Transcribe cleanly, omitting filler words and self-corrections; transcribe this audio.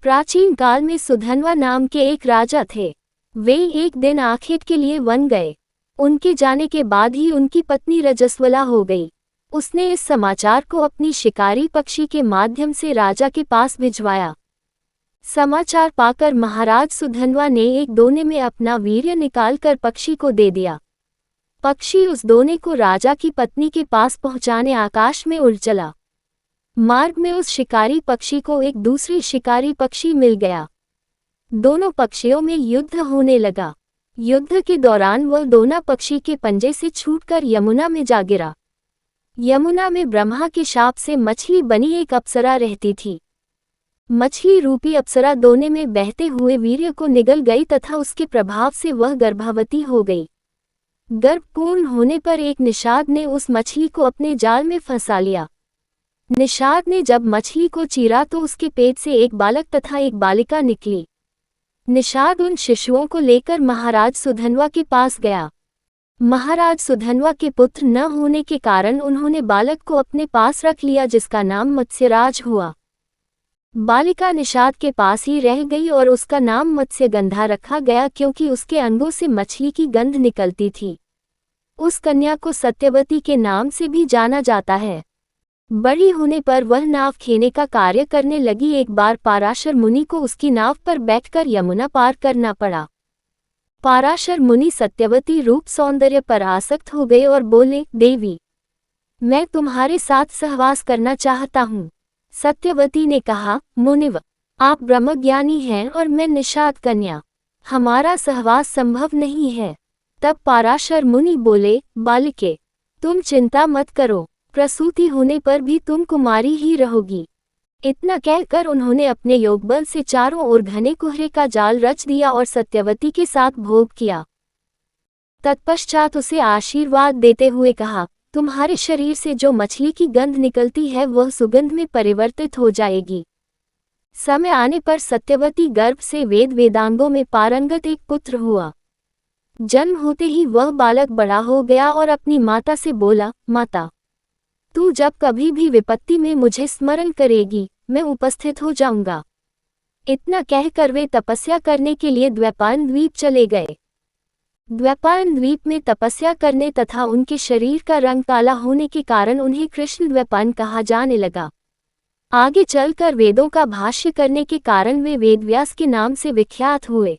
प्राचीन काल में सुधन्वा नाम के एक राजा थे। वे एक दिन आखेट के लिए वन गए। उनके जाने के बाद ही उनकी पत्नी रजस्वला हो गई। उसने इस समाचार को अपनी शिकारी पक्षी के माध्यम से राजा के पास भिजवाया। समाचार पाकर महाराज सुधन्वा ने एक दोने में अपना वीर्य निकालकर पक्षी को दे दिया। पक्षी उस दोने को राजा की पत्नी के पास पहुंचाने आकाश में उड़ चला। मार्ग में उस शिकारी पक्षी को एक दूसरी शिकारी पक्षी मिल गया। दोनों पक्षियों में युद्ध होने लगा। युद्ध के दौरान वह दोना पक्षी के पंजे से छूटकर यमुना में जा गिरा। यमुना में ब्रह्मा के शाप से मछली बनी एक अप्सरा रहती थी। मछली रूपी अप्सरा दोने में बहते हुए वीर्य को निगल गई तथा उसके प्रभाव से वह गर्भवती हो गई। गर्भ पूर्ण होने पर एक निषाद ने उस मछली को अपने जाल में फंसा लिया। निषाद ने जब मछली को चीरा तो उसके पेट से एक बालक तथा एक बालिका निकली। निषाद उन शिशुओं को लेकर महाराज सुधन्वा के पास गया। महाराज सुधन्वा के पुत्र न होने के कारण उन्होंने बालक को अपने पास रख लिया, जिसका नाम मत्स्यराज हुआ। बालिका निषाद के पास ही रह गई और उसका नाम मत्स्यगंधा रखा गया, क्योंकि उसके अंगों से मछली की गंध निकलती थी। उस कन्या को सत्यवती के नाम से भी जाना जाता है। बड़ी होने पर वह नाव खेने का कार्य करने लगी। एक बार पाराशर मुनि को उसकी नाव पर बैठकर यमुना पार करना पड़ा। पाराशर मुनि सत्यवती रूप सौंदर्य पर आसक्त हो गए और बोले, देवी, मैं तुम्हारे साथ सहवास करना चाहता हूँ। सत्यवती ने कहा, मुनिव, आप ब्रह्मज्ञानी हैं और मैं निषाद कन्या, हमारा सहवास संभव नहीं है। तब पाराशर मुनि बोले, बालिके, तुम चिंता मत करो, प्रसूति होने पर भी तुम कुमारी ही रहोगी। इतना कहकर उन्होंने अपने योगबल से चारों ओर घने कोहरे का जाल रच दिया और सत्यवती के साथ भोग किया। तत्पश्चात उसे आशीर्वाद देते हुए कहा, तुम्हारे शरीर से जो मछली की गंध निकलती है वह सुगंध में परिवर्तित हो जाएगी। समय आने पर सत्यवती गर्भ से वेद वेदांगों में पारंगत एक पुत्र हुआ। जन्म होते ही वह बालक बड़ा हो गया और अपनी माता से बोला, माता, तू जब कभी भी विपत्ति में मुझे स्मरण करेगी, मैं उपस्थित हो जाऊंगा। इतना कहकर वे तपस्या करने के लिए द्वैपायन द्वीप चले गए। द्वैपायन द्वीप में तपस्या करने तथा उनके शरीर का रंग काला होने के कारण उन्हें कृष्ण द्वैपायन कहा जाने लगा। आगे चलकर वेदों का भाष्य करने के कारण वे वेदव्यास के नाम से विख्यात हुए।